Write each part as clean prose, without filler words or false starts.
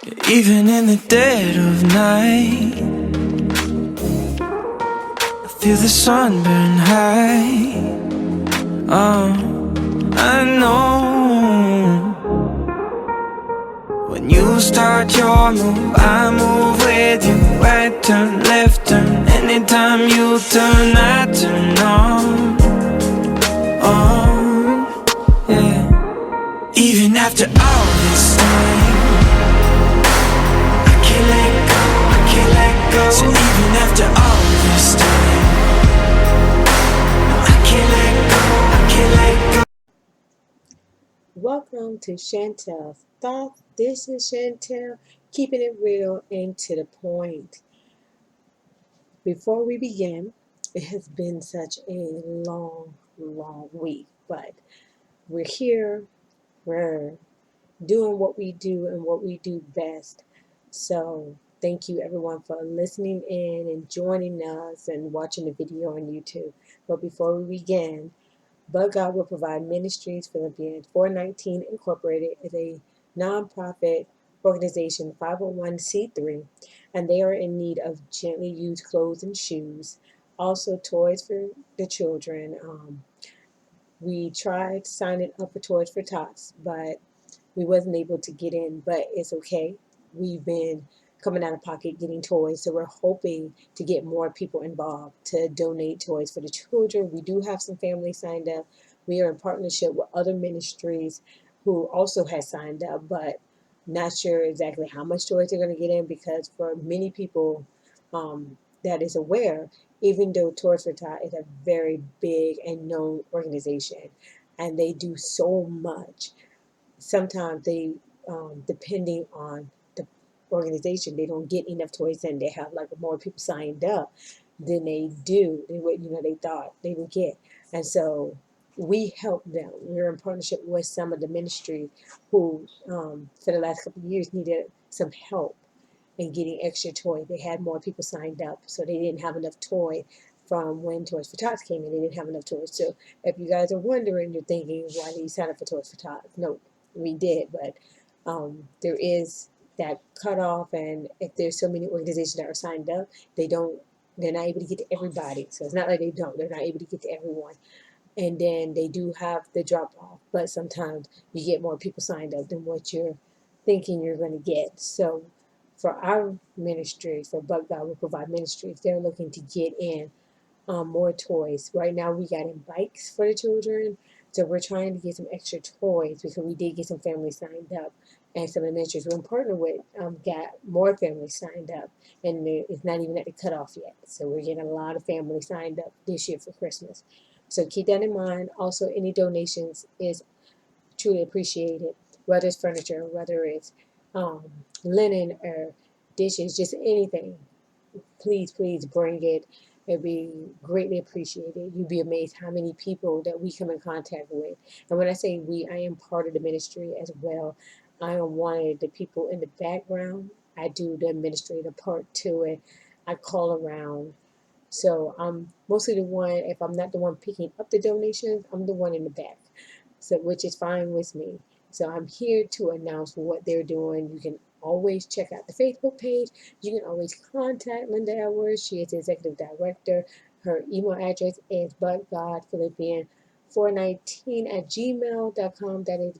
Even in the dead of night, I feel the sun burn high. I know when you start your move, I move with you. Right turn, left turn, anytime you turn, I turn on. Yeah. Even after all this time, I can't let go, I can't let go. So even after all this time, I can't let go, I can't let go. Welcome to Chantel's Thoughts. This is Chantel, keeping it real and to the point. Before we begin, it has been such a long week, but we're here, we're doing what we do and what we do best. So, thank you everyone for listening in and joining us and watching the video on YouTube. But before we begin, But God Will Provide Ministries Philippians 419 Incorporated is a nonprofit organization, 501c3, and they are in need of gently used clothes and shoes, also toys for the children. We tried signing up for Toys for Tots, but we wasn't able to get in, but it's okay. We've been coming out of pocket getting toys, so we're hoping to get more people involved to donate toys for the children. We do have some families signed up. We are in partnership with other ministries who also has signed up, but not sure exactly how much toys they're going to get in, because for many people that is aware, even though Toys for Tot is a very big and known organization and they do so much, sometimes they, depending on the organization, they don't get enough toys in. They have like more people signed up than they do, than what they thought they would get. And so we help them. We're in partnership with some of the ministry who, for the last couple of years, needed some help in getting extra toys. They had more people signed up, so they didn't have enough toy from when Toys for Tots came in. They didn't have enough toys. So if you guys are wondering, you're thinking, why did you sign up for Toys for Tots? No, we did, but there is that cutoff, and if there's so many organizations that are signed up, they're not able to get to everybody. So it's not like they're not able to get to everyone. And then they do have the drop off, but sometimes you get more people signed up than what you're thinking you're going to get. So for our ministry, for But God Will Provide Ministries, they're looking to get in more toys. Right now, we got in bikes for the children, so we're trying to get some extra toys because we did get some families signed up, and some of the ministries we're in partner with got more families signed up, and it's not even at the cutoff yet. So we're getting a lot of families signed up this year for Christmas. So keep that in mind. Also, any donations is truly appreciated, whether it's furniture, whether it's um, linen or dishes, just anything. Please bring it. It'd be greatly appreciated. You'd be amazed how many people that we come in contact with. And when I say we, I am part of the ministry as well. I am one of the people in the background. I do the administrative part to it. I call around. So I'm mostly the one, if I'm not the one picking up the donations, I'm the one in the back. So which is fine with me. So I'm here to announce what they're doing. You can always check out the Facebook page. You can always contact Linda Edwards. She is the executive director. Her email address is butgodphilippian419 at gmail.com. That is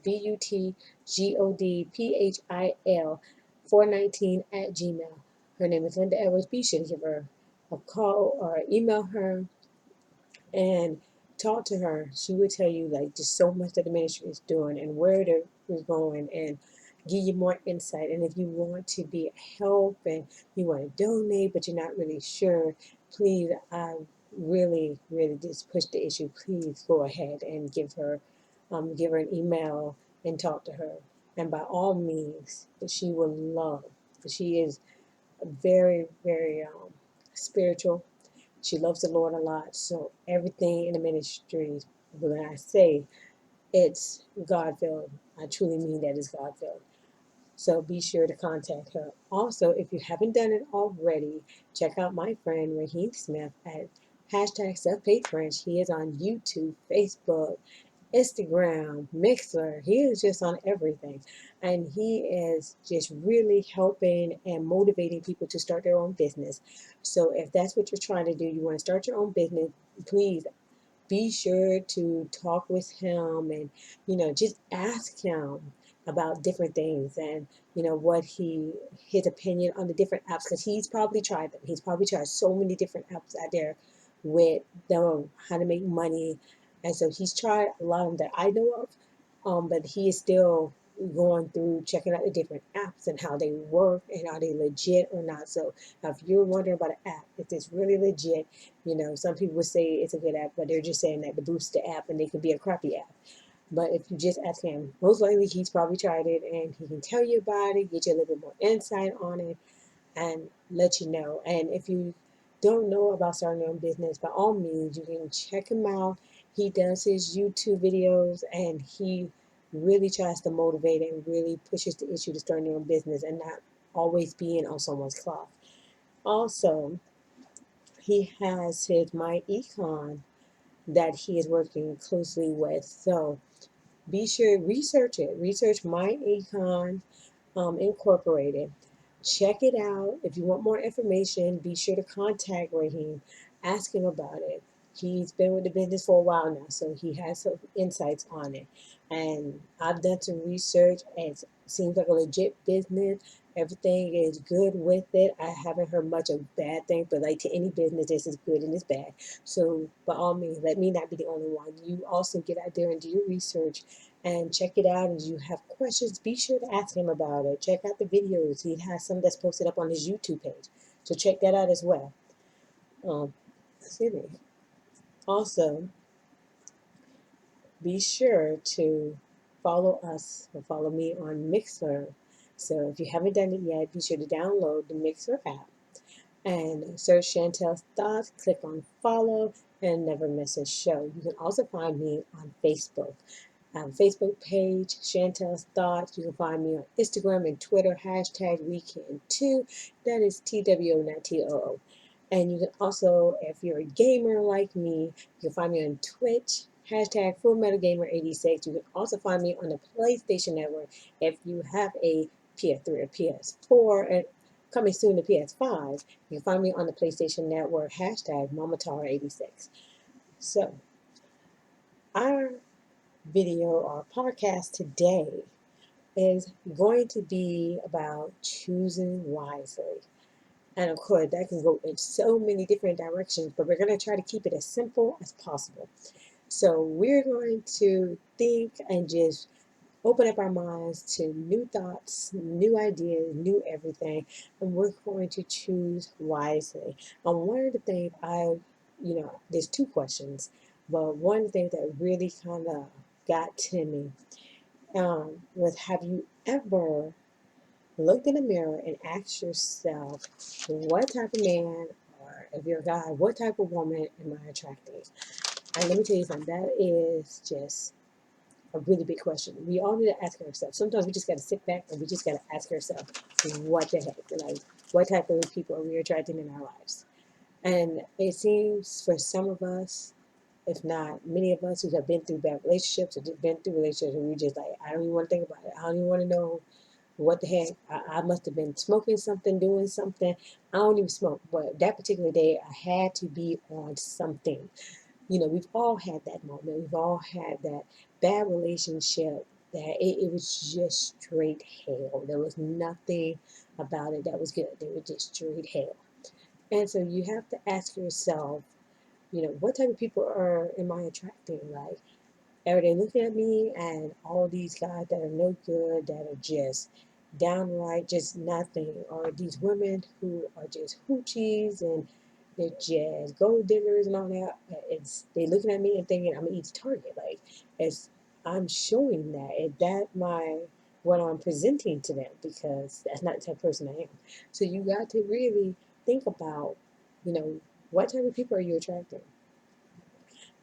BUTGODPHIL 419 at gmail. Her name is Linda Edwards. Be sure to give her a call or email her and talk to her. She would tell you like just so much that the ministry is doing and where they're going, and give you more insight. And if you want to be a help and you want to donate but you're not really sure, please, I really just push the issue. Please go ahead and give her an email and talk to her. And by all means, she will love. She is very spiritual. She loves the Lord a lot. So everything in the ministry, when I say it's God-filled, I truly mean that it's God-filled. So be sure to contact her. Also, if you haven't done it already, check out my friend Raheem Smith at hashtag Self-Page Friends. He is on YouTube, Facebook, Instagram, Mixer. He is just on everything. And he is just really helping and motivating people to start their own business. So if that's what you're trying to do, you want to start your own business, please be sure to talk with him and just ask him about different things and what his opinion on the different apps, because he's probably tried them. He's probably tried so many different apps out there with them how to make money, and so he's tried a lot of them that I know of, but he is still going through checking out the different apps and how they work and are they legit or not. So now if you're wondering about an app, if it's really legit, some people would say it's a good app, but they're just saying that to boost the app and they could be a crappy app. But if you just ask him, most likely he's probably tried it and he can tell you about it, get you a little bit more insight on it, and let you know. And if you don't know about starting your own business, by all means, you can check him out. He does his YouTube videos and he really tries to motivate and really pushes the issue to starting your own business and not always being on someone's clock. Also, he has his My Econ that he is working closely with. So be sure research it. Research My Econ Incorporated. Check it out. If you want more information, be sure to contact Raheem. Ask him about it. He's been with the business for a while now, so he has some insights on it. And I've done some research, and it seems like a legit business. Everything is good with it. I haven't heard much of bad things, but like to any business, this is good and it's bad. So by all means, let me not be the only one. You also get out there and do your research and check it out. And you have questions, be sure to ask him about it. Check out the videos. He has some that's posted up on his YouTube page, so check that out as well. um, Excuse me. Also, be sure to follow us or follow me on Mixer. So if you haven't done it yet, be sure to download the Mixer app and search Chantel's Thoughts, click on follow, and never miss a show. You can also find me on Facebook. I have a Facebook page, Chantel's Thoughts. You can find me on Instagram and Twitter, hashtag Weekend2. That is TWO, not TOO. And you can also, if you're a gamer like me, you can find me on Twitch, hashtag Full Metal Gamer 86. You can also find me on the PlayStation Network if you have a PS3 or PS4, and coming soon to PS5. You can find me on the PlayStation Network, hashtag MamaTara86. So, our video or podcast today is going to be about choosing wisely. And of course, that can go in so many different directions, but we're going to try to keep it as simple as possible. So, we're going to think and just open up our minds to new thoughts, new ideas, new everything, and we're going to choose wisely. And one of the things there's two questions, but one of the things that really kind of got to me was, have you ever looked in the mirror and asked yourself, what type of man, or if you're a guy, what type of woman am I attracting? And let me tell you something, that is just a really big question. We all need to ask ourselves. Sometimes we just got to sit back and we just got to ask ourselves, what the heck? Like, what type of people are we attracting in our lives? And it seems for some of us, if not many of us, who have been through bad relationships or been through relationships, and we just like, I don't even want to think about it. I don't even want to know what the heck. I must have been smoking something, doing something. I don't even smoke, but that particular day, I had to be on something. We've all had that moment. We've all had that bad relationship that it was just straight hell. There was nothing about it that was good. They were just straight hell. And so you have to ask yourself, what type of people am I attracting? Like, are they looking at me and all these guys that are no good, that are just downright just nothing, or these women who are just hoochies and they're just gold diggers and all that? They looking at me and thinking I'm an easy target. Like, it's I'm showing that. Is that what I'm presenting to them? Because that's not the type of person I am. So you got to really think about, what type of people are you attracting?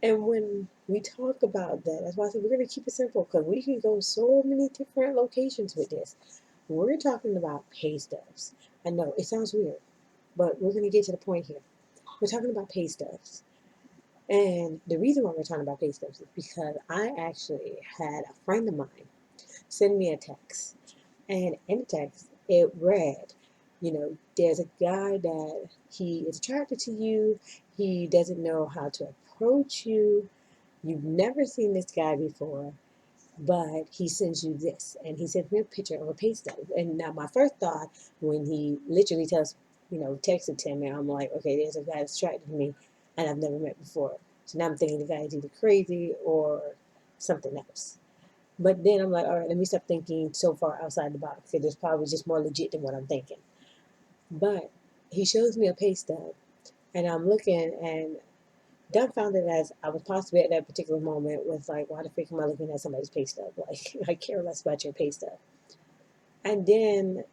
And when we talk about that, that's why I said we're going to keep it simple, because we can go so many different locations with this. We're talking about pay stubs. I know it sounds weird, but we're going to get to the point here. We're talking about pay stubs. And the reason why we're talking about pay stubs is because I actually had a friend of mine send me a text. And in the text, it read, there's a guy that he is attracted to you. He doesn't know how to approach you. You've never seen this guy before, but he sends you this. And he sends me a picture of a pay stub. And now my first thought when he literally texted to me, I'm like, okay, there's a guy that's attracted to me and I've never met before. So now I'm thinking the guy is either crazy or something else. But then I'm like, all right, let me stop thinking so far outside the box because it's probably just more legit than what I'm thinking. But he shows me a pay stub, and I'm looking and dumbfounded as I was possibly at that particular moment was like, why the freak am I looking at somebody's pay stub? Like, I care less about your pay stub. And then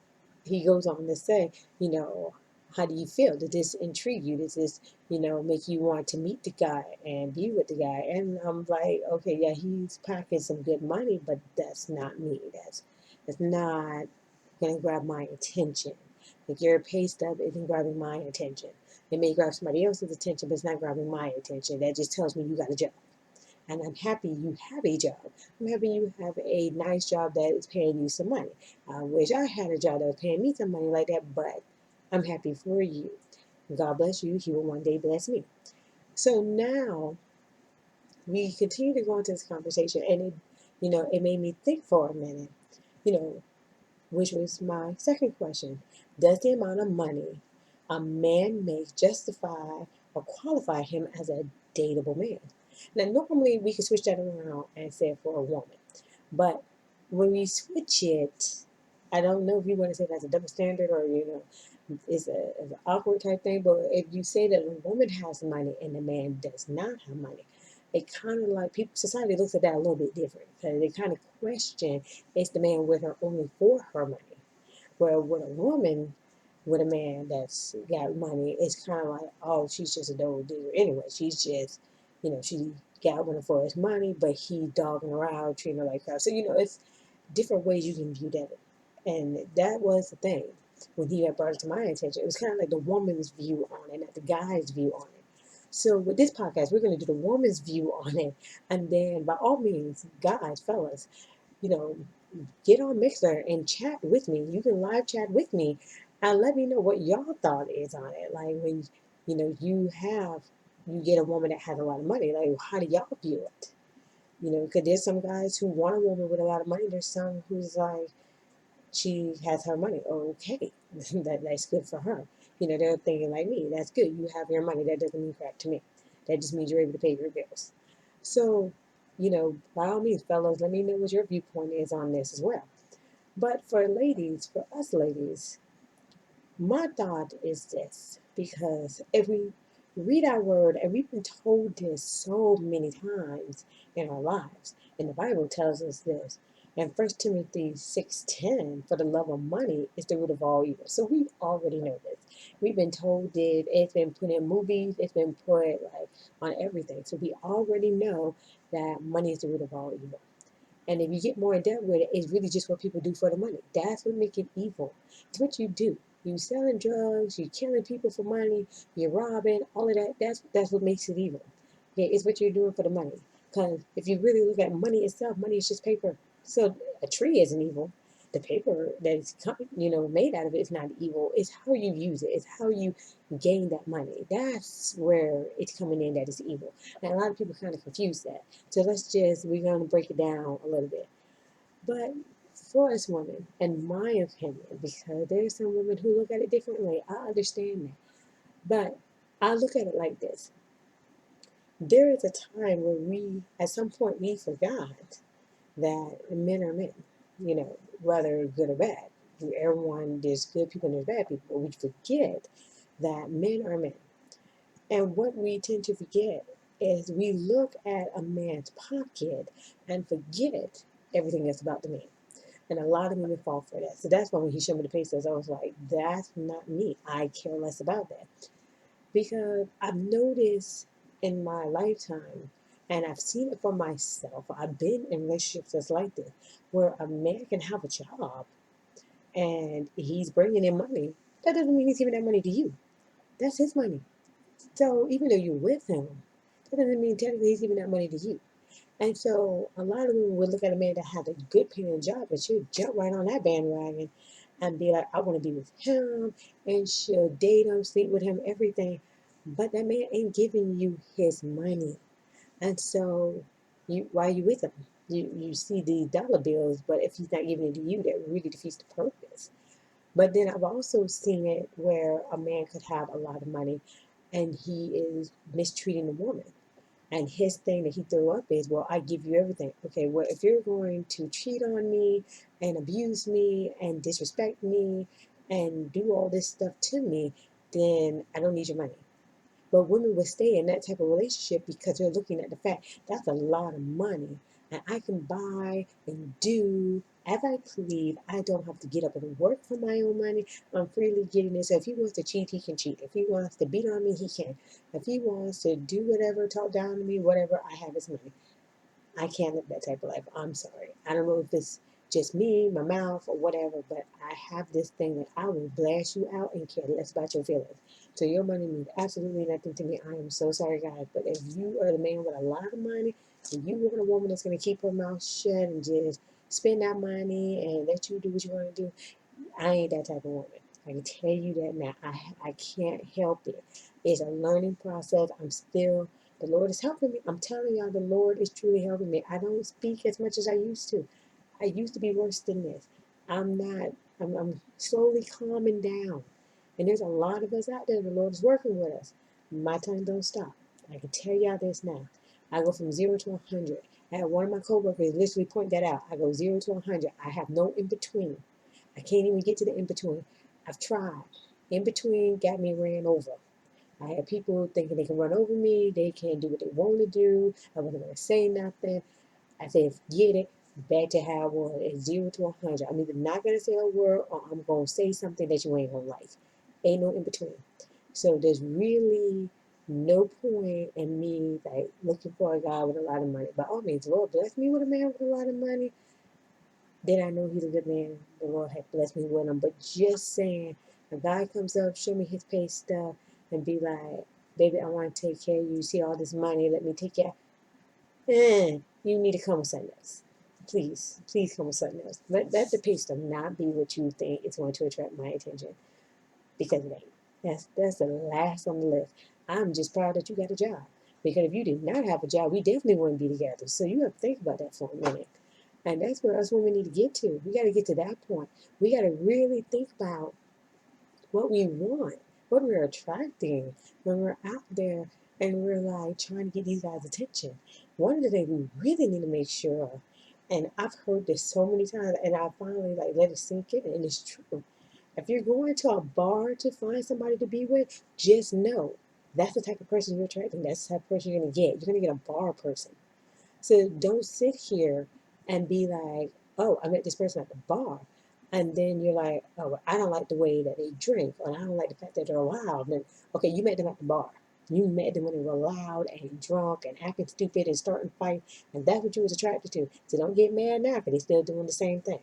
he goes on to say, how do you feel? Does this intrigue you? Does this, make you want to meet the guy and be with the guy? And I'm like, okay, yeah, he's packing some good money, but that's not me. That's not gonna grab my attention. Like your pay stub isn't grabbing my attention. It may grab somebody else's attention, but it's not grabbing my attention. That just tells me you got a job. And I'm happy you have a job. I'm happy you have a nice job that is paying you some money. I wish I had a job that was paying me some money like that, but I'm happy for you. God bless you. He will one day bless me. So now we continue to go into this conversation, and it made me think for a minute, you know, which was my second question. Does the amount of money a man makes justify or qualify him as a dateable man? Now, normally we can switch that around and say it for a woman, but when we switch it, I don't know if you want to say that's a double standard or it's an awkward type thing. But if you say that a woman has money and a man does not have money, it kind of like people society looks at that a little bit different because they kind of question is the man with her only for her money, where with a woman with a man that's got money, it's kind of like, oh, she's just a gold digger anyway. She's just, she got with him for his money, but he dogging her out, treating her like crap. So it's different ways you can view that. And that was the thing when he had brought it to my attention. It was kind of like the woman's view on it, not the guy's view on it. So with this podcast, we're going to do the woman's view on it. And then by all means, guys, fellas, you know, get on Mixer and chat with me. You can live chat with me and let me know what y'all thought is on it. Like when, you get a woman that has a lot of money, like how do y'all view it? Because there's some guys who want a woman with a lot of money. There's some who's like, she has her money. Okay, that's good for her. They're thinking like me. That's good. You have your money. That doesn't mean crap to me. That just means you're able to pay your bills. So, by all means, fellows, let me know what your viewpoint is on this as well. But for us ladies, my thought is this, because if we read our word, and we've been told this so many times in our lives, and the Bible tells us this. In 1 Timothy 6:10, for the love of money is the root of all evil. So we already know this. We've been told it, it's been put in movies, it's been put like on everything. So we already know that money is the root of all evil. And if you get more in depth with it, it's really just what people do for the money. That's what makes it evil. It's what you do. You selling drugs, you killing people for money, you're robbing, all of that. That's what makes it evil. Okay, it's what you're doing for the money. Because if you really look at money itself, money is just paper. So a tree isn't evil. The paper that's made out of it is not evil. It's how you use it. It's how you gain that money. That's where it's coming in that is evil. And a lot of people kind of confuse that. So we're going to break it down a little bit. But for us women, in my opinion, because there's some women who look at it differently, I understand that. But I look at it like this. There is a time when at some point, we forgot that men are men, whether good or bad. There's good people and there's bad people, but we forget that men are men. And what we tend to forget is we look at a man's pocket and forget everything that's about the man. And a lot of women fall for that. So that's why when he showed me the pay stubs, I was like, that's not me. I care less about that. Because I've noticed in my lifetime, and I've seen it for myself, I've been in relationships that's like this, where a man can have a job and he's bringing in money. That doesn't mean he's giving that money to you. That's his money. So even though you're with him, that doesn't mean technically he's giving that money to you. And so a lot of women would look at a man that has a good paying job, and she'll jump right on that bandwagon and be like, I want to be with him, and she'll date him, sleep with him, everything. But that man ain't giving you his money. And so why are you with him? You see the dollar bills, but if he's not giving it to you, that really defeats the purpose. But then I've also seen it where a man could have a lot of money and he is mistreating the woman. And his thing that he threw up is, well, I give you everything. Okay, well, if you're going to cheat on me and abuse me and disrespect me and do all this stuff to me, then I don't need your money. But women will stay in that type of relationship because they're looking at the fact that's a lot of money. And I can buy and do as I please. I don't have to get up and work for my own money. I'm freely getting it. So if he wants to cheat, he can cheat. If he wants to beat on me, he can. If he wants to do whatever, talk down to me, whatever, I have his money. I can't live that type of life. I'm sorry. I don't know if it's just me, my mouth, or whatever, but I have this thing that I will blast you out and care less about your feelings. So your money means absolutely nothing to me. I am so sorry, guys. But if you are the man with a lot of money and you want a woman that's going to keep her mouth shut and just spend that money and let you do what you want to do, I ain't that type of woman. I can tell you that now. I can't help it. It's a learning process. The Lord is helping me. I'm telling y'all, the Lord is truly helping me. I don't speak as much as I used to. I used to be worse than this. I'm not, I'm slowly calming down. And there's a lot of us out there. The Lord is working with us. My tongue don't stop. I can tell y'all this now. I go from 0 to 100. I had one of my coworkers literally point that out. I go 0 to 100. I have no in between. I can't even get to the in between. I've tried. In between got me ran over. I had people thinking they can run over me, they can do what they want to do. I wasn't going to say nothing. I said, forget it. Back to how I was at 0 to 100. I'm either not going to say a word or I'm going to say something that you ain't going to like. Ain't no in between. So there's really no point in me like looking for a guy with a lot of money. By all means, Lord bless me with a man with a lot of money. Then I know he's a good man. The Lord had blessed me with him. But just saying, a guy comes up, show me his pay stuff, and be like, baby, I want to take care of you. You see all this money, let me take care. You need to come with something else. Please come with something else. Let the pay stuff not be what you think is going to attract my attention. Because it ain't. That's the last on the list. I'm just proud that you got a job. Because if you did not have a job, we definitely wouldn't be together. So you have to think about that for a minute. And that's where us women need to get to. We got to get to that point. We got to really think about what we want, what we're attracting when we're out there and we're like trying to get these guys' attention. One of the things we really need to make sure of, and I've heard this so many times, and I finally like let it sink in, and it's true. If you're going to a bar to find somebody to be with, just know that's the type of person you're attracting. That's the type of person you're gonna get. You're gonna get a bar person. So don't sit here and be like, oh, I met this person at the bar. And then you're like, oh, well, I don't like the way that they drink, or I don't like the fact that they're loud. And okay, you met them at the bar. You met them when they were loud and drunk and acting stupid and starting fights, and that's what you was attracted to. So don't get mad now because they're still doing the same thing.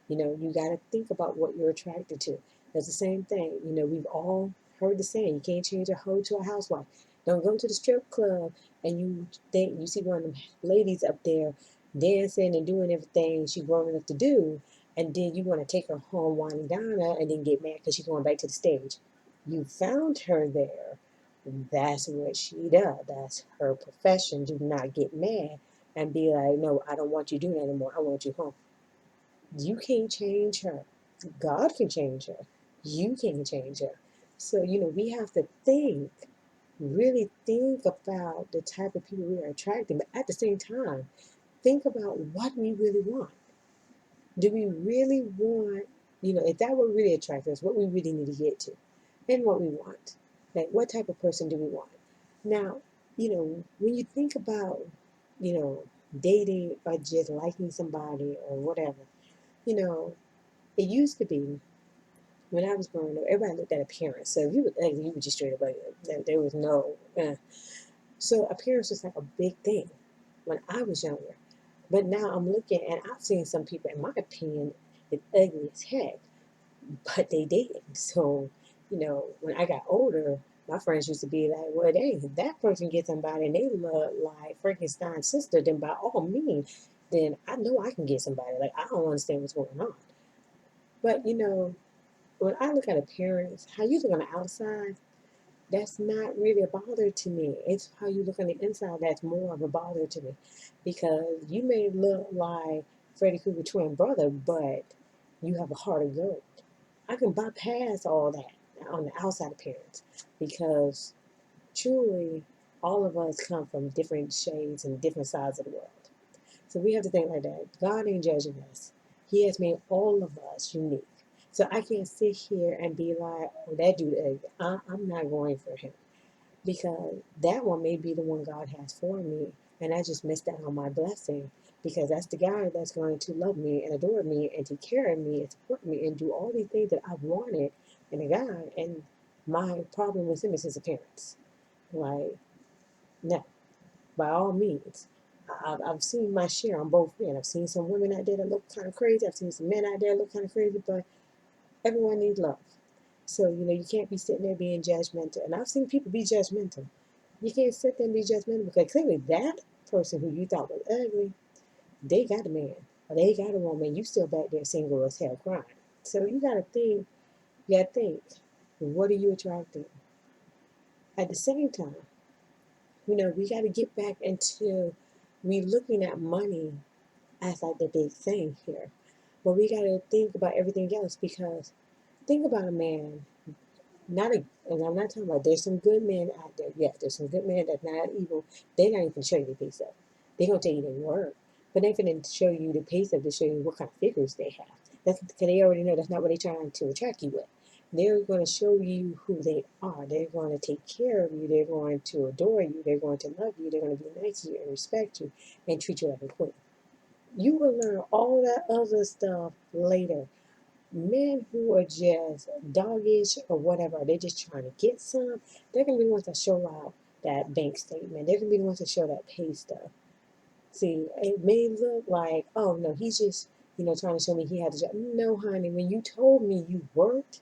You got to think about what you're attracted to. That's the same thing. We've all heard the saying, you can't change a hoe to a housewife. Don't go to the strip club and you think you see one of them ladies up there dancing and doing everything she's grown enough to do, and then you want to take her home, wine and dine her, and then get mad because she's going back to the stage. You found her there. That's what she does. That's her profession. Do not get mad and be like, no, I don't want you doing that anymore. I want you home. You can't change her. God can change her. You can't change her. So, we have to really think about the type of people we are attracting, but at the same time, think about what we really want. Do we really want, if that were really attractive, us, what we really need to get to and what we want. Like, what type of person do we want? Now, when you think about, dating or just liking somebody or whatever, it used to be when I was growing up, everybody looked at appearance. So if you were ugly, you were just straight up ugly. There was no. So appearance was like a big thing when I was younger. But now I'm looking and I've seen some people, in my opinion, is ugly as heck, but they dating. So, when I got older, My friends used to be like, well, they that person gets somebody and they look like Frankenstein's sister, then by all means, then I know I can get somebody. Like, I don't understand what's going on. But when I look at appearance, how you look on the outside, that's not really a bother to me. It's how you look on the inside that's more of a bother to me. Because you may look like Freddy Krueger twin brother, but you have a heart of gold. I can bypass all that on the outside appearance because truly all of us come from different shades and different sides of the world. So we have to think like that. God ain't judging us. He has made all of us unique. So I can't sit here and be like, oh, that dude, I'm not going for him because that one may be the one God has for me, and I just missed out on my blessing because that's the guy that's going to love me and adore me and take care of me and support me and do all these things that I've wanted in a guy. And my problem with him is his appearance. Like, no, by all means. I've seen my share on both ends. I've seen some women out there that look kind of crazy. I've seen some men out there that look kind of crazy, but everyone needs love. So, you can't be sitting there being judgmental. And I've seen people be judgmental. You can't sit there and be judgmental because clearly that person who you thought was ugly, they got a man or they got a woman. You still back there single as hell crying. So you gotta think, what are you attracting? At the same time, we gotta get back into we looking at money as like the big thing here. But we gotta think about everything else because think about a man. Not a, and I'm not talking about there's some good men out there. Yeah, there's some good men that's not evil. They're not even show you the pay stuff. They're gonna tell you their word, but they're gonna show you the pay stuff to show you what kind of figures they have. That's because they already know that's not what they're trying to attract you with. They're going to show you who they are. They're going to take care of you. They're going to adore you. They're going to love you. They're going to be nice to you and respect you and treat you like a queen. You will learn all that other stuff later. Men who are just doggish or whatever, they're just trying to get some, they're going to be the ones that show out that bank statement. They're going to be the ones that show that pay stuff. See, it may look like, oh no, he's just, trying to show me he had a job. No, honey, when you told me you worked,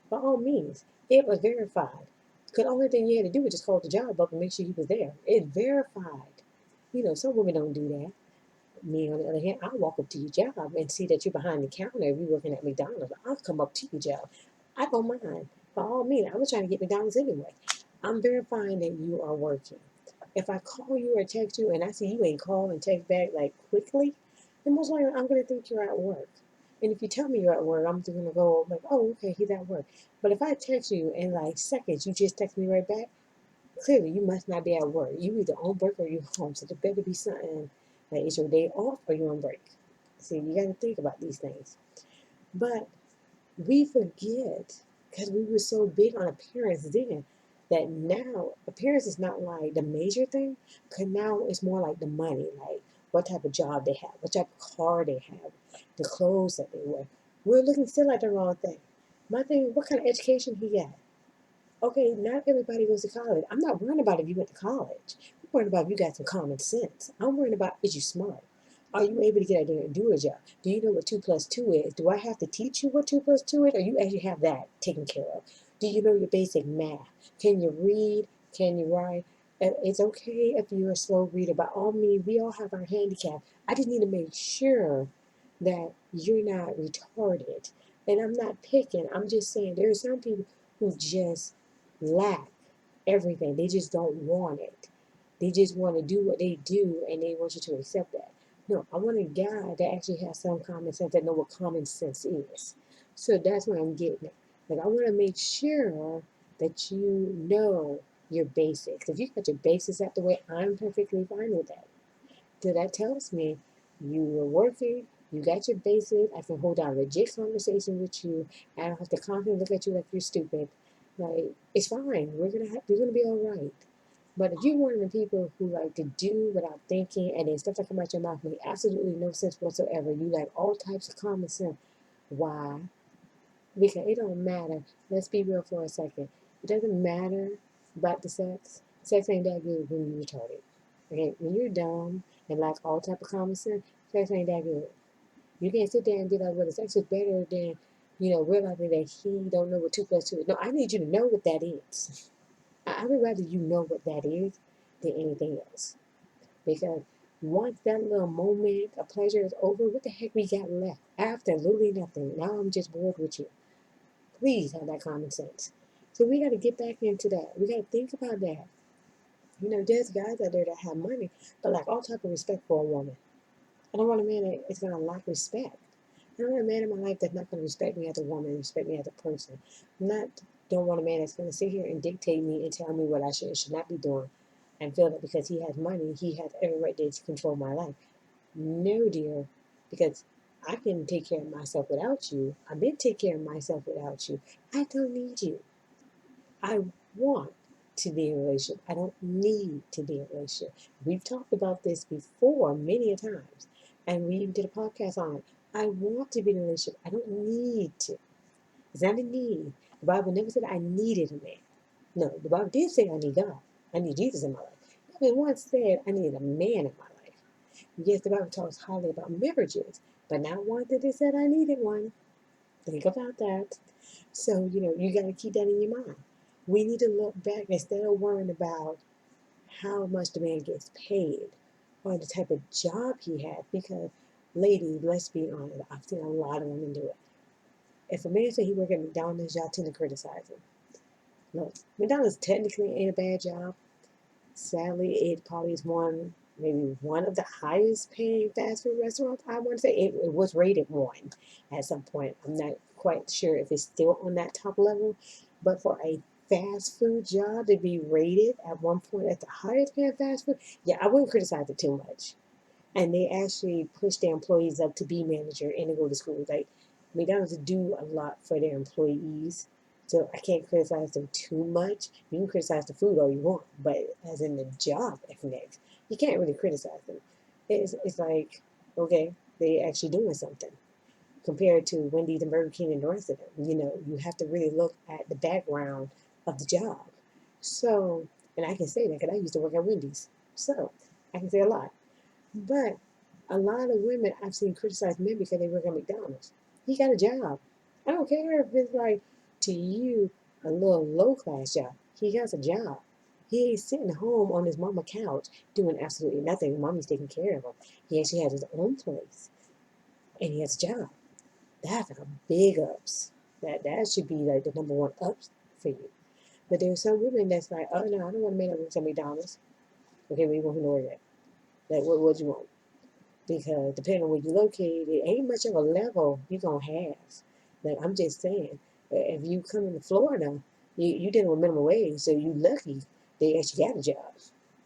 by all means, it was verified. Because the only thing you had to do was just call the job up and make sure he was there. It's verified. Some women don't do that. Me, on the other hand, I'll walk up to your job and see that you're behind the counter. If you're working at McDonald's, I'll come up to your job. I don't mind. By all means, I was trying to get McDonald's anyway. I'm verifying that you are working. If I call you or text you and I see you ain't call and text back like quickly, then most likely I'm going to think you're at work. And if you tell me you're at work, I'm just going to go like, oh, okay, he's at work. But if I text you in like seconds, you just text me right back, clearly you must not be at work. You either on break or you home. So there better be something like it's your day off or you on break. See, you got to think about these things. But we forget because we were so big on appearance then that now appearance is not like the major thing. Because now it's more like the money, like what type of job they have, what type of car they have, the clothes that they wear. We're looking still at the wrong thing. My thing, what kind of education he got? Okay, not everybody goes to college. I'm not worrying about if you went to college. I'm worrying about if you got some common sense. I'm worrying about is you smart? Are you able to get out there and do a job? Do you know what 2 plus 2 is? Do I have to teach you what 2 plus 2 is? Or you actually have that taken care of? Do you know your basic math? Can you read? Can you write? It's okay if you're a slow reader. By all means, we all have our handicap. I just need to make sure that you're not retarded. And I'm not picking. I'm just saying there are some people who just lack everything. They just don't want it. They just want to do what they do and they want you to accept that. No, I want a guy that actually has some common sense, that know what common sense is. So that's what I'm getting at. Like I want to make sure that you know your basics. If you got your basics out the way, I'm perfectly fine with that. So that tells me you were working, you got your basics, I can hold down a legit conversation with you, I don't have to constantly look at you like you're stupid. Like, it's fine. We're gonna be all right. But if you're one of the people who like to do without thinking and then stuff that come out your mouth make absolutely no sense whatsoever, you like all types of common sense. Why? Because it don't matter. Let's be real for a second. It doesn't matter about the sex. Sex ain't that good when you're retarded. Okay, when you're dumb and lack all type of common sense, sex ain't that good. You can't sit there and be like, well, the sex is better than, realizing that he don't know what 2 plus 2 is. No, I need you to know what that is. I would rather you know what that is than anything else. Because once that little moment of pleasure is over, what the heck we got left? Absolutely nothing. Now I'm just bored with you. Please have that common sense. So we got to get back into that. We got to think about that. There's guys out there that have money, but like all type of respect for a woman. I don't want a man that is gonna lack respect. I don't want a man in my life that's not gonna respect me as a woman, respect me as a person. I'm not don't want a man that's gonna sit here and dictate me and tell me what I should and should not be doing and feel that because he has money, he has every right to control my life. No, dear, because I can take care of myself without you. I've been take care of myself without you. I don't need you. I want to be in a relationship. I don't need to be in a relationship. We've talked about this before many a times, and we even did a podcast on it. I want to be in a relationship. I don't need to. It's not a need. The Bible never said I needed a man. No, the Bible did say I need God. I need Jesus in my life. Never once said I need a man in my life. Yes, the Bible talks highly about marriages, but not once did it said I needed one. Think about that. So, you got to keep that in your mind. We need to look back instead of worrying about how much the man gets paid or the type of job he has. Because, ladies, let's be honest, I've seen a lot of women do it. If a man say he work at McDonald's, y'all tend to criticize him. Look, McDonald's technically ain't a bad job. Sadly, it probably is maybe one of the highest paying fast food restaurants. I want to say it was rated one at some point. I'm not quite sure if it's still on that top level, but for a fast food job to be rated at one point as the highest paying fast food, yeah, I wouldn't criticize it too much. And they actually push their employees up to be manager and to go to school. Like McDonald's do a lot for their employees, so I can't criticize them too much. You can criticize the food all you want, but as in the job ethics, you can't really criticize them. It's like, okay, they actually doing something compared to Wendy's and Burger King and the rest of them. You have to really look at the background of the job. So, and I can say that because I used to work at Wendy's, so I can say a lot. But a lot of women I've seen criticize men because they work at McDonald's. He got a job. I don't care if it's like to you a little low class job. He has a job. He ain't sitting home on his mama couch doing absolutely nothing. Mommy's taking care of him. He actually has his own place and he has a job. That's a big ups. That should be like the number one ups for you. But there's some women that's like, oh no, I don't want a man that works at McDonald's. Okay, well, you want him to work at? Like, what you want? Because depending on where you're located, it ain't much of a level you're gonna have. Like I'm just saying, if you come into Florida, you dealing with minimum wage, so you lucky they actually got a job.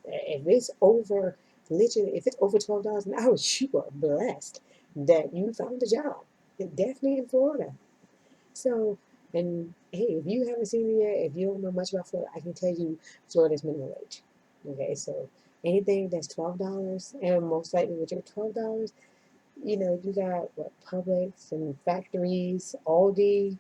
If it's over, literally, if it's over $12 an hour, you are blessed that you found a job. Definitely in Florida. So, and hey, if you haven't seen it yet, if you don't know much about Florida, I can tell you Florida's minimum wage. Okay, so anything that's $12, and most likely with your $12, you got what Publix and factories, Aldi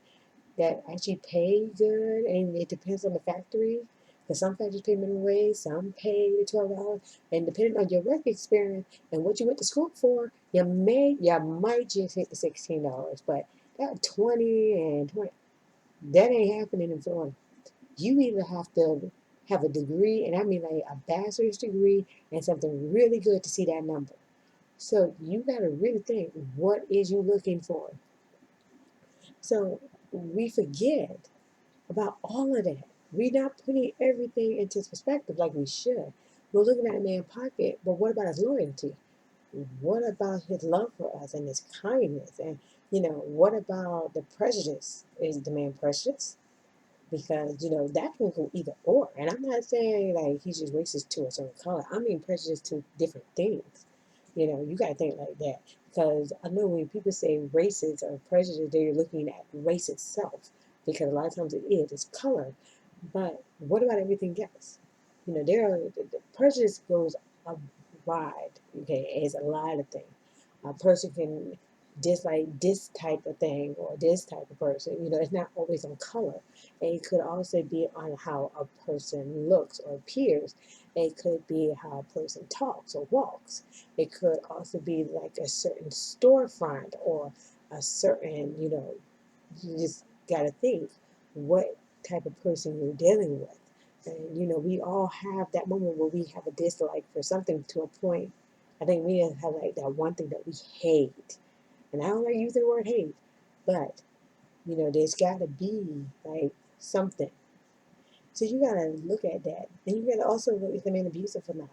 that actually pay good, and it depends on the factory. Because some factories pay minimum wage, some pay the $12, and depending on your work experience and what you went to school for, you might just hit the $16. But that 20 and 20, that ain't happening in Florida. You either have to have a degree, and I mean like a bachelor's degree and something really good to see that number. So you got to really think, what is you looking for? So we forget about all of that. We're not putting everything into perspective like we should. We're looking at a man's pocket, but what about his loyalty? What about his love for us and his kindness? And what about the prejudice? Is the man prejudiced? Because that can go either or. And I'm not saying like he's just racist to a certain color. I mean prejudice to different things. You got to think like that. Because I know when people say racist or prejudice, they're looking at race itself. Because a lot of times it's color. But what about everything else? The prejudice goes wide. Okay, it's a lot of things. A person can dislike this type of thing or this type of person. It's not always on color. It could also be on how a person looks or appears. It could be how a person talks or walks. It could also be like a certain storefront or a certain, you just got to think what type of person you're dealing with. And we all have that moment where we have a dislike for something to a point. I think we have like that one thing that we hate. And I don't like using the word hate, but there's gotta be like something. So you gotta look at that. And you gotta also look if the man abusive or not.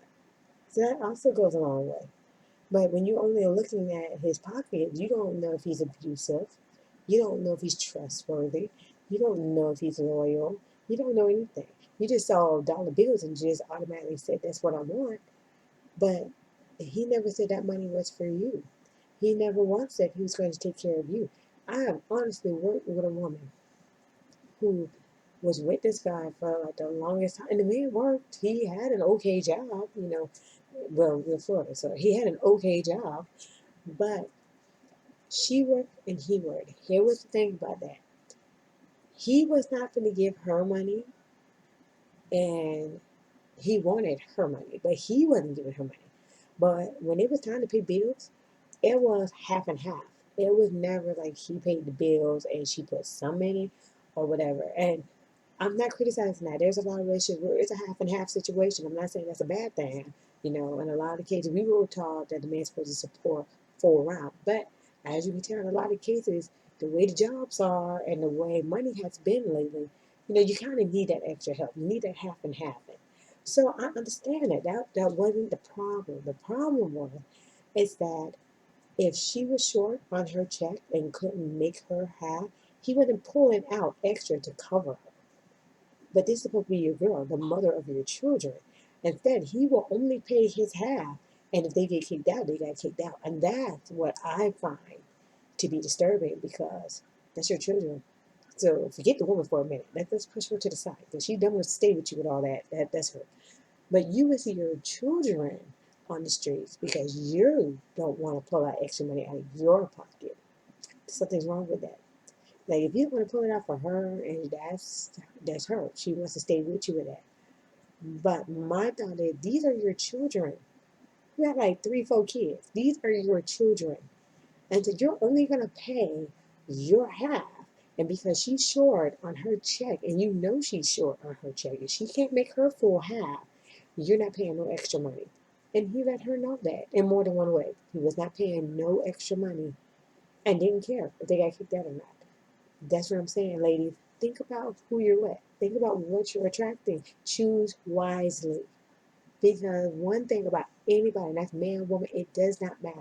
So that also goes a long way. But when you're only looking at his pocket, you don't know if he's abusive. You don't know if he's trustworthy. You don't know if he's loyal. You don't know anything. You just saw dollar bills and just automatically said, that's what I want. But he never said that money was for you. He never once said he was going to take care of you. I have honestly worked with a woman who was with this guy for like the longest time. And the man worked. He had an okay job, well, we're Florida, so he had an okay job. But she worked and he worked. Here was the thing about that. He was not going to give her money, and he wanted her money, but he wasn't giving her money. But when it was time to pay bills, it was half and half. It was never like he paid the bills and she put some in it or whatever. And I'm not criticizing that. There's a lot of relationships where it's a half and half situation. I'm not saying that's a bad thing. In a lot of cases, we were taught that the man's supposed to support full round. But as you can tell, in a lot of cases, the way the jobs are and the way money has been lately, you kind of need that extra help. You need that half and half. So I understand that. That wasn't the problem. The problem was is that if she was short on her check and couldn't make her half, he wasn't pulling out extra to cover her. But this is supposed to be your girl, the mother of your children. Instead, he will only pay his half, and if they get kicked out, they got kicked out. And that's what I find to be disturbing because that's your children. So forget the woman for a minute. Let's push her to the side because she don't want to stay with you with all that. That's her. But you will see your children on the streets because you don't want to pull out extra money out of your pocket. Something's wrong with that. Like if you want to pull it out for her, and that's her. She wants to stay with you with that. But my thought is, these are your children. You have like 3, 4 kids. These are your children, and so you're only gonna pay your half. And because she's short on her check, and she's short on her check, and she can't make her full half, you're not paying no extra money. And he let her know that in more than one way. He was not paying no extra money and didn't care if they got kicked out or not. That's what I'm saying, ladies. Think about who you're with. Think about what you're attracting. Choose wisely. Because one thing about anybody, and that's man, woman, it does not matter.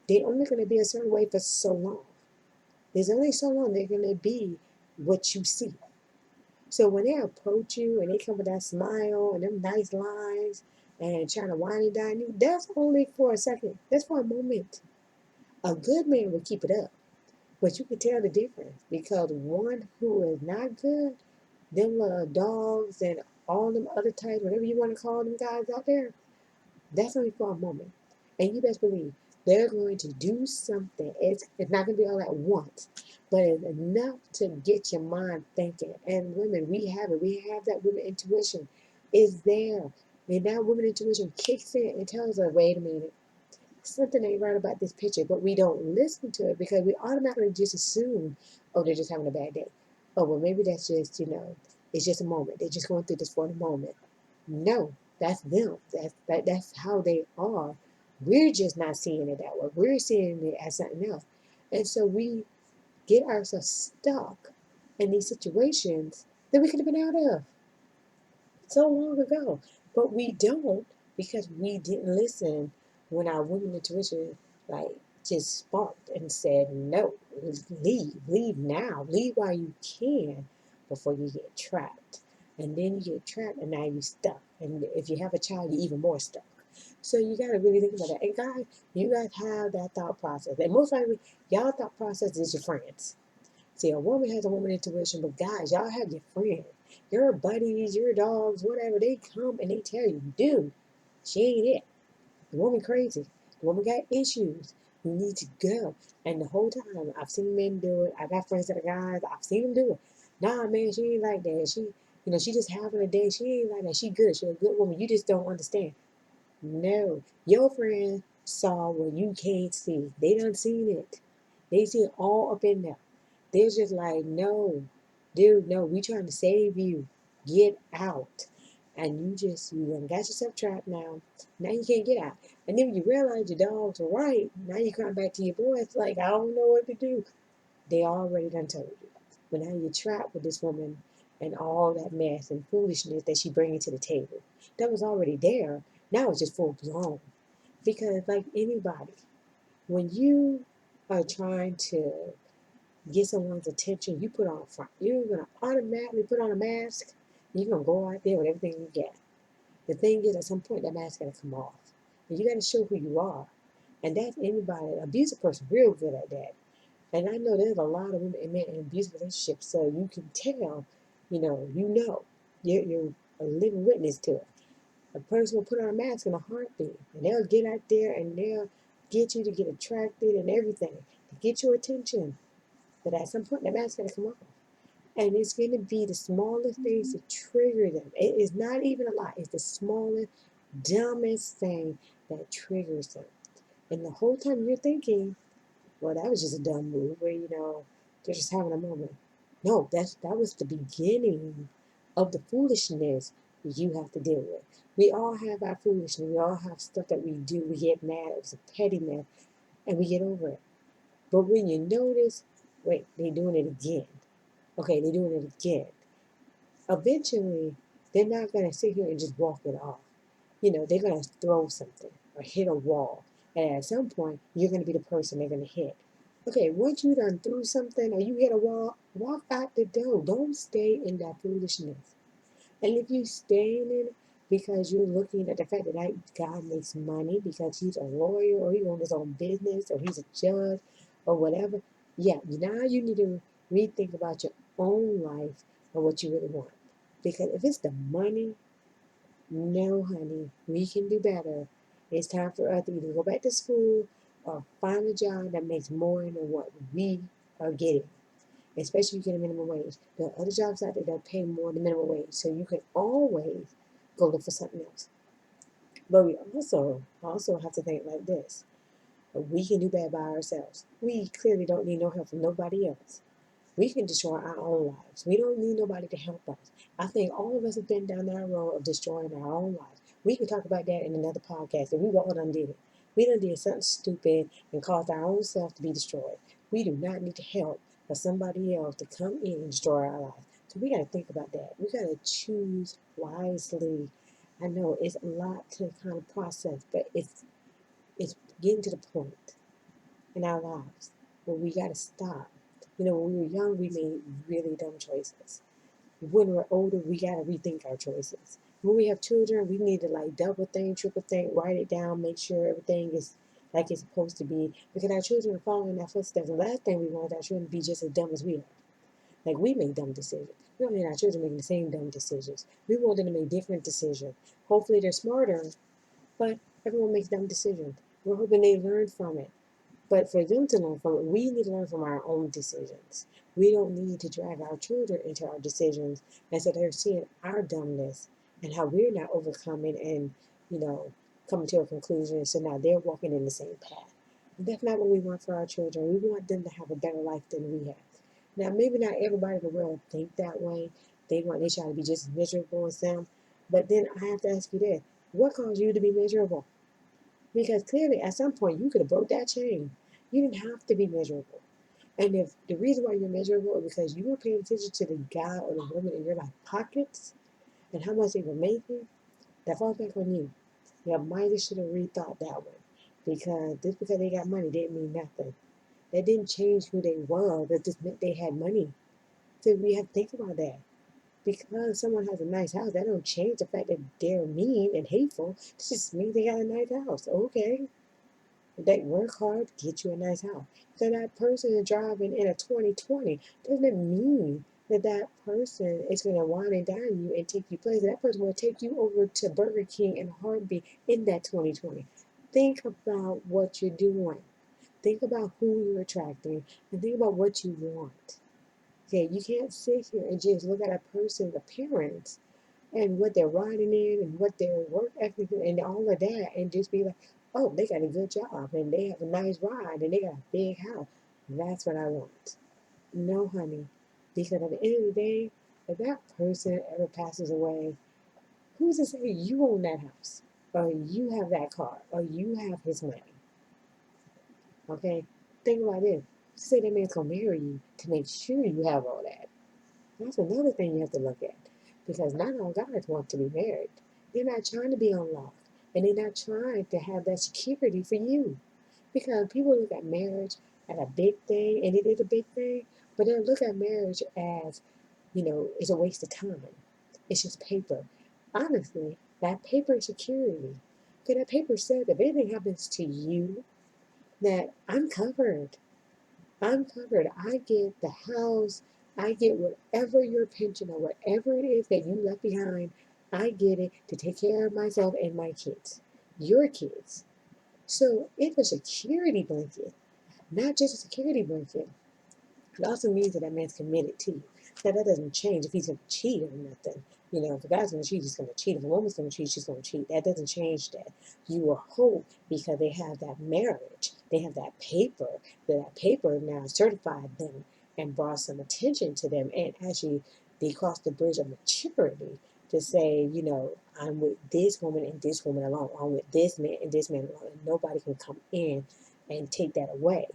They're only going to be a certain way for so long. There's only so long they're going to be what you see. So when they approach you and they come with that smile and them nice lines and trying to wine and dine you, that's only for a second. That's for a moment. A good man will keep it up. But you can tell the difference because one who is not good, them dogs and all them other types, whatever you want to call them guys out there, that's only for a moment. And you best believe they're going to do something. It's not going to be all at once, but it's enough to get your mind thinking. And women, we have it. We have that women intuition. It's there. And that women intuition kicks in and tells us, wait a minute, something ain't right about this picture, but we don't listen to it because we automatically just assume, oh, they're just having a bad day. Oh, well, maybe that's just, it's just a moment. They're just going through this for the moment. No, that's them. That's how they are. We're just not seeing it that way. We're seeing it as something else. And so we get ourselves stuck in these situations that we could have been out of so long ago. But we don't because we didn't listen when our women intuition like just sparked and said, no, leave now, leave while you can before you get trapped. And then you get trapped and now you're stuck. And if you have a child, you're even more stuck. So you gotta really think about that. And guys, you guys have that thought process. And most likely, y'all thought process is your friends. See, a woman has a woman intuition, but guys, y'all have your friends, your buddies, your dogs, whatever. They come and they tell you, dude, she ain't it. The woman crazy. The woman got issues. You need to go. And the whole time, I've seen men do it. I got friends that are guys. I've seen them do it. Nah, man, she ain't like that. She just having a day. She ain't like that. She good. She a good woman. You just don't understand. No, your friend saw what you can't see. They done seen it. They see it all up in there. They're just like, no, dude, no, we trying to save you. Get out. And you done got yourself trapped now. Now you can't get out. And then when you realize your dogs are right, now you come back to your boy. It's like, I don't know what to do. They already done told you. But now you're trapped with this woman and all that mess and foolishness that she bringing to the table. That was already there. Now it's just full blown. Because like anybody, when you are trying to get someone's attention, you put on a front. You're gonna automatically put on a mask. You're gonna go out there with everything you get. The thing is, at some point, that mask gotta come off, and you gotta show who you are. And that's anybody. An abusive person, real good at that. And I know there's a lot of women and men in abusive relationships, so you can tell, you're a living witness to it. A person will put on a mask in a heartbeat, and they'll get out there and they'll get you to get attracted and everything to get your attention. But at some point, that mask gotta come off. And it's going to be the smallest things that trigger them. It is not even a lot. It's the smallest, dumbest thing that triggers them. And the whole time you're thinking, well, that was just a dumb move, where they're just having a moment. No, that was the beginning of the foolishness you have to deal with. We all have our foolishness. We all have stuff that we do. We get mad. It was a pettiness, and we get over it. But when you notice, wait, they're doing it again. Okay, they're doing it again. Eventually, they're not going to sit here and just walk it off. They're going to throw something or hit a wall. And at some point, you're going to be the person they're going to hit. Okay, once you done threw something or you hit a wall, walk out the door. Don't stay in that foolishness. And if you stay in it because you're looking at the fact that that guy makes money because he's a lawyer or he owns his own business or he's a judge or whatever, yeah, now you need to rethink about your own life and what you really want. Because if it's the money, no, honey, we can do better. It's time for us to either go back to school or find a job that makes more than what we are getting, especially if you get a minimum wage. There are other jobs out there that pay more than minimum wage, so you can always go look for something else. But we also have to think like this. We can do bad by ourselves. We clearly don't need no help from nobody else. We can destroy our own lives. We don't need nobody to help us. I think all of us have been down that road of destroying our own lives. We can talk about that in another podcast, and we all done did it. We done did something stupid and caused our own self to be destroyed. We do not need to help for somebody else to come in and destroy our lives. So we got to think about that. We got to choose wisely. I know it's a lot to kind of process, but it's getting to the point in our lives where we got to stop. When we were young, we made really dumb choices. When we're older, we got to rethink our choices. When we have children, we need to like double think, triple think, write it down, make sure everything is like it's supposed to be. Because our children are following in our footsteps. The last thing we want is our children to be just as dumb as we are. Like we make dumb decisions. We don't need our children making the same dumb decisions. We want them to make different decisions. Hopefully they're smarter, but everyone makes dumb decisions. We're hoping they learn from it. But for them to learn from it, we need to learn from our own decisions. We don't need to drag our children into our decisions, and so they're seeing our dumbness and how we're not overcoming and, coming to a conclusion. So now they're walking in the same path. And that's not what we want for our children. We want them to have a better life than we have. Now, maybe not everybody in the world think that way. They want their child to be just as miserable as them. But then I have to ask you this: what caused you to be miserable? Because clearly, at some point, you could have broke that chain. You didn't have to be miserable. And if the reason why you're miserable is because you were paying attention to the guy or the woman in your life pockets and how much they were making, that falls back on you. Your mind should have rethought that one. Because just because they got money didn't mean nothing. That didn't change who they were. That just meant they had money. So we have to think about that. Because someone has a nice house, that don't change the fact that they're mean and hateful. It just means they got a nice house. Okay. They work hard, get you a nice house. So that person is driving in a 2020 doesn't mean that that person is going to wine and dine you and take you places. That person will take you over to Burger King in a heartbeat in that 2020. Think about what you're doing. Think about who you're attracting and think about what you want. Okay, you can't sit here and just look at a person's appearance and what they're riding in and what their work ethic and all of that and just be like, oh, they got a good job and they have a nice ride and they got a big house. That's what I want. No, honey, because at the end of the day, if that person ever passes away, who's to say you own that house, or you have that car, or you have his money? Okay, think about this. Say that man's gonna marry you to make sure you have all that. That's another thing you have to look at, because not all guys want to be married. They're not trying to be unlocked, and they're not trying to have that security for you. Because people look at marriage as a big thing, and it is a big thing, but they look at marriage as, it's a waste of time. It's just paper. Honestly, that paper is security. Because that paper says if anything happens to you, that I'm covered. I'm covered. I get the house. I get whatever your pension or whatever it is that you left behind. I get it to take care of myself and my kids, your kids. So it's a security blanket, not just a security blanket. It also means that that man's committed to you. Now that doesn't change if he's going to cheat or nothing. If a guy's going to cheat, he's going to cheat. If a woman's going to cheat, she's going to cheat. That doesn't change that. You will hope because they have that marriage, they have that paper, that paper now certified them and brought some attention to them. And actually, they crossed the bridge of maturity to say, I'm with this woman and this woman alone. I'm with this man and this man alone. And nobody can come in and take that away.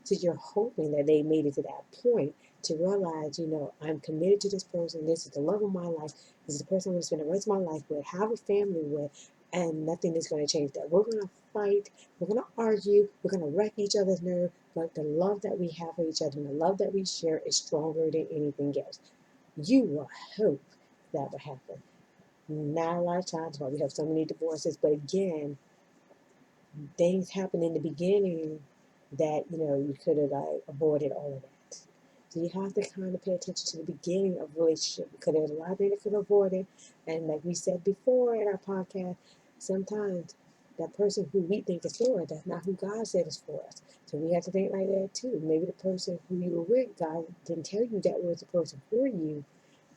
So you're hoping that they made it to that point to realize, I'm committed to this person. This is the love of my life. This is the person I'm going to spend the rest of my life with, have a family with, and nothing is going to change that. We're going to fight. We're going to argue. We're going to wreck each other's nerve. But the love that we have for each other and the love that we share is stronger than anything else. You will hope that will happen. Not a lot of times why we have so many divorces, but again, things happen in the beginning that you could have avoided all of that. So you have to kind of pay attention to the beginning of a relationship because there's a lot of things that could avoid it. And like we said before in our podcast, sometimes that person who we think is for us, that's not who God said is for us. So we have to think like that too. Maybe the person who you were with, God didn't tell you that was the person for you,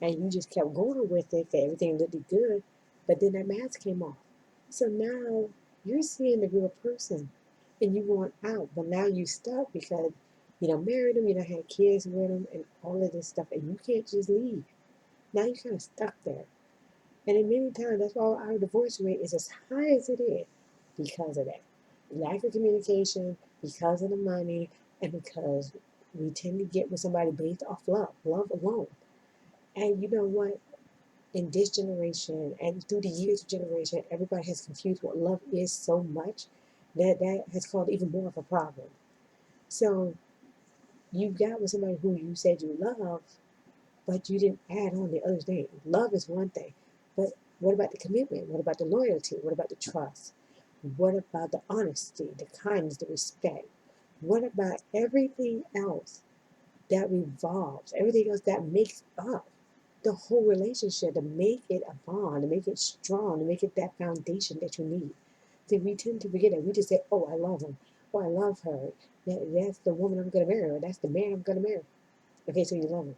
and you just kept going with it, that everything looked good, but then that mask came off. So now you're seeing the real person and you want out, but now you stuck because married them, had kids with them, and all of this stuff, and you can't just leave. Now you're kind of stuck there. And then many times, that's why our divorce rate is as high as it is because of that. Lack of communication, because of the money, and because we tend to get with somebody based off love alone. And you know what? In this generation and through the years of generation, everybody has confused what love is so much that has caused even more of a problem. So you got with somebody who you said you love, but you didn't add on the other thing. Love is one thing, but what about the commitment? What about the loyalty? What about the trust? What about the honesty, the kindness, the respect? What about everything else that revolves, everything else that makes up the whole relationship to make it a bond, to make it strong, to make it that foundation that you need? See, we tend to forget that. We just say, oh, I love him. Oh, I love her. That's the woman I'm going to marry, or that's the man I'm going to marry. Okay, so you love him.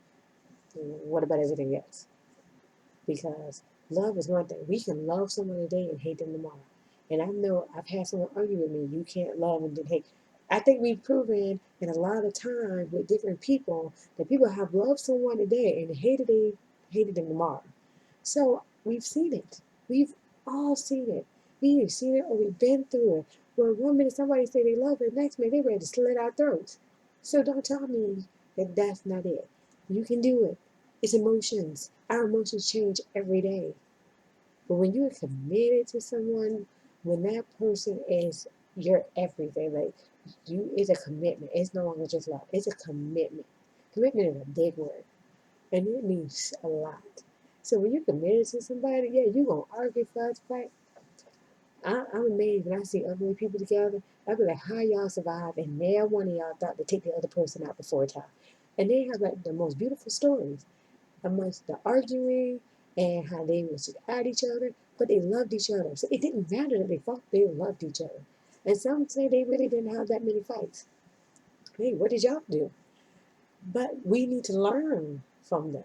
What about everything else? Because love is one thing. We can love someone today and hate them tomorrow. And I know I've had someone argue with me, you can't love and then hate. I think we've proven in a lot of time with different people that people have loved someone today and hated them tomorrow. So we've seen it. We've all seen it. We've seen it or we've been through it. Where one minute somebody say they love it, next minute they ready to slit our throats. So don't tell me that that's not it. You can do it. It's emotions. Our emotions change every day. But when you're committed to someone, when that person is your everything, like it's a commitment. It's no longer just love. It's a commitment. Commitment is a big word, and it means a lot. So when you're committed to somebody, yeah, you're gonna argue, fuss, fight. I'm amazed when I see ugly people together. I be like, how y'all survive? And never one of y'all thought to take the other person out before time. And they have like the most beautiful stories amongst the arguing and how they was at each other, but they loved each other. So it didn't matter that they fought, they loved each other. And some say they really didn't have that many fights. Hey, what did y'all do? But we need to learn from them.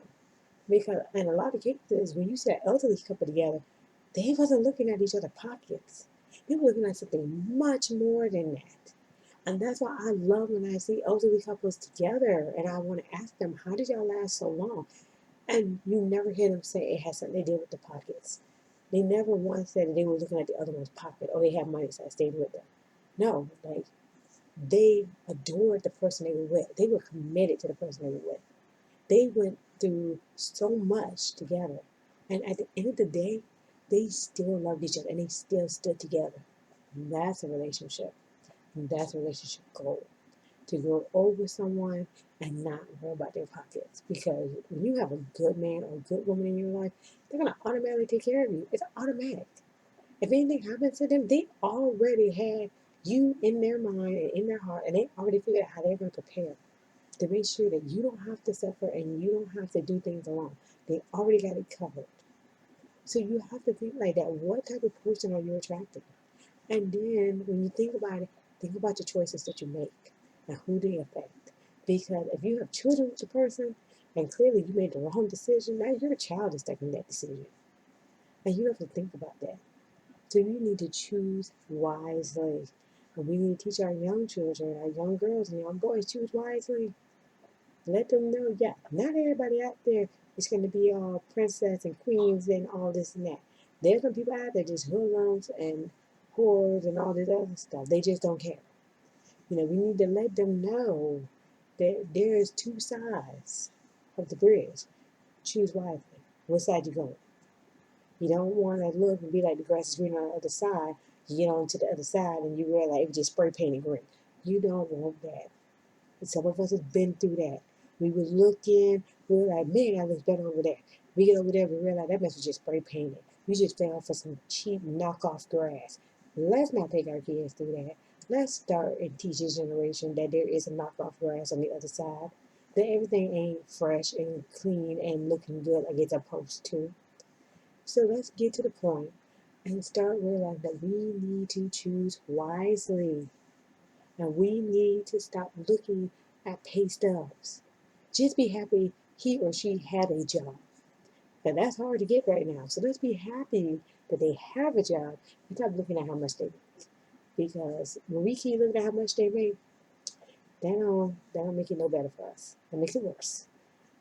Because in a lot of cases, when you see an elderly couple together, they wasn't looking at each other's pockets. They were looking at something much more than that. And that's why I love when I see elderly couples together and I want to ask them, how did y'all last so long? And you never hear them say it has something to do with the pockets. They never once said that they were looking at the other one's pocket or they have money, so I stayed with them. No, like they adored the person they were with. They were committed to the person they were with. They went through so much together. And at the end of the day, they still loved each other and they still stood together. And that's a relationship. And that's a relationship goal. To grow old with someone and not worry about their pockets. Because when you have a good man or a good woman in your life, they're going to automatically take care of you. It's automatic. If anything happens to them, they already had you in their mind and in their heart, and they already figured out how they're going to prepare to make sure that you don't have to suffer and you don't have to do things alone. They already got it covered. So you have to think like that. What type of person are you attracting? And then when you think about the choices that you make and who they affect. Because if you have children with the person and clearly you made the wrong decision, now your child is taking that decision. And you have to think about that. So you need to choose wisely. And we need to teach our young children, our young girls and young boys, choose wisely. Let them know, yeah, not everybody out there is going to be all princess and queens and all this and that. There's some people out there just hoodlums and whores and all this other stuff. They just don't care. We need to let them know that there is two sides of the bridge. Choose wisely. What side you going? You don't want to look and be like the grass is green on the other side. You get on to the other side and you realize it was just spray painted green. You don't want that. And some of us have been through that. We were looking, we were like, man, that looks better over there. We get over there, we realize that mess was just spray painted. We just fell for some cheap knockoff grass. Let's not take our kids through that. Let's start and teach this generation that there is a knockoff grass on the other side. That everything ain't fresh and clean and looking good like it's supposed to. So let's get to the point and start realizing that we need to choose wisely. And we need to stop looking at pay stubs. Just be happy he or she had a job. And that's hard to get right now. So let's be happy that they have a job and stop looking at how much they make. Because when we keep looking at how much they make, that don't make it no better for us. It makes it worse.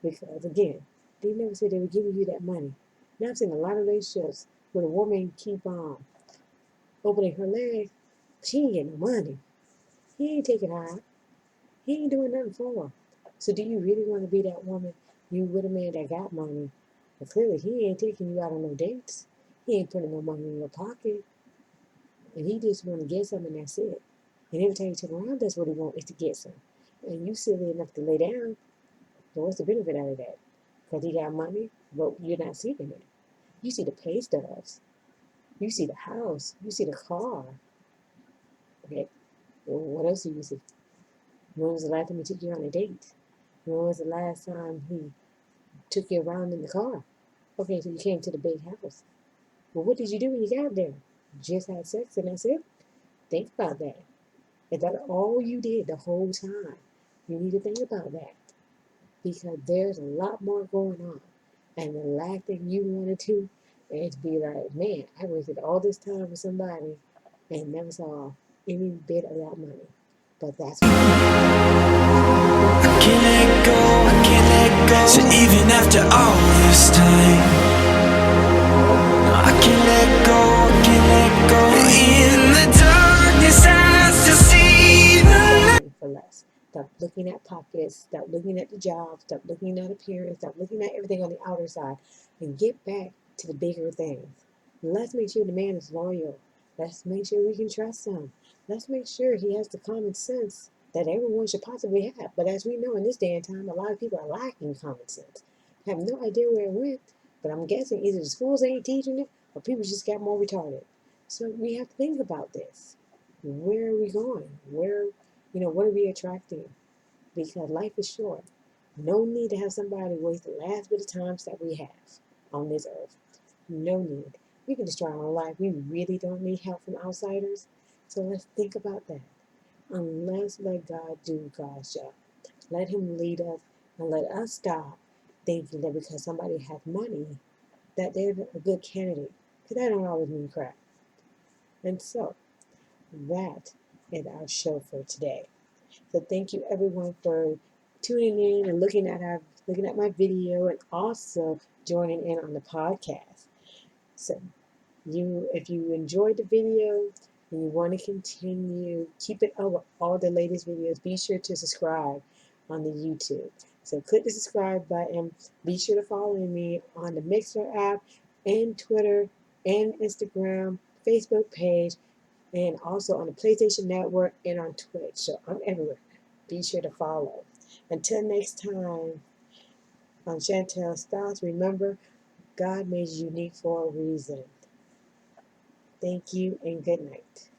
Because again, they never said they were giving you that money. Now I've seen a lot of relationships where the woman keep on opening her leg. She ain't getting no money. He ain't taking her out. He ain't doing nothing for her. So do you really want to be that woman? You with a man that got money, but clearly he ain't taking you out on no dates. He ain't putting no money in your pocket, and he just want to get something. And that's it. And every time you turn around, that's what he wants is to get some. And you silly enough to lay down. So what's the benefit out of that? Because he got money, but you're not seeing it. You see the pay stubs. You see the house. You see the car. Okay. Well, what else do you see? When was the last time he took you on a date? When was the last time he took you around in the car? Okay, so you came to the big house. Well, what did you do when you got there? Just had sex and that's it? Think about that. Is that all you did the whole time? You need to think about that. Because there's a lot more going on. And the last thing you want to do is be like, man, I wasted all this time with somebody and never saw any bit of that money. But that's what I can't let go, I can't let go. So even after all this time, no, I can't let go, I can't let go. In the darkness I still see the light. for less. Stop looking at pockets, stop looking at the job, stop looking at appearance, stop looking at everything on the outer side, and get back to the bigger things. Let's make sure the man is loyal. Let's make sure we can trust him. Let's make sure he has the common sense that everyone should possibly have. But as we know in this day and time, a lot of people are lacking common sense. I have no idea where it went, but I'm guessing either the schools ain't teaching it or people just got more retarded. So we have to think about this. Where are we going? What are we attracting? Because life is short. No need to have somebody waste the last bit of times that we have on this earth. No need. We can destroy our own life. We really don't need help from outsiders. So let's think about that. Unless let God do God's job. Let Him lead us and let us stop thinking that because somebody has money that they're a good candidate. Because that don't always mean crap. And so that is our show for today. So thank you everyone for tuning in and looking at our looking at my video, and also joining in on the podcast. So if you enjoyed the video and you want to continue, keep it over all the latest videos, be sure to subscribe on the YouTube. So click the subscribe button. Be sure to follow me on the Mixer app and Twitter and Instagram, Facebook page, and also on the PlayStation Network and on Twitch. So I'm everywhere. Be sure to follow. Until next time, I'm Chantel Styles. Remember, God made you unique for a reason. Thank you and good night.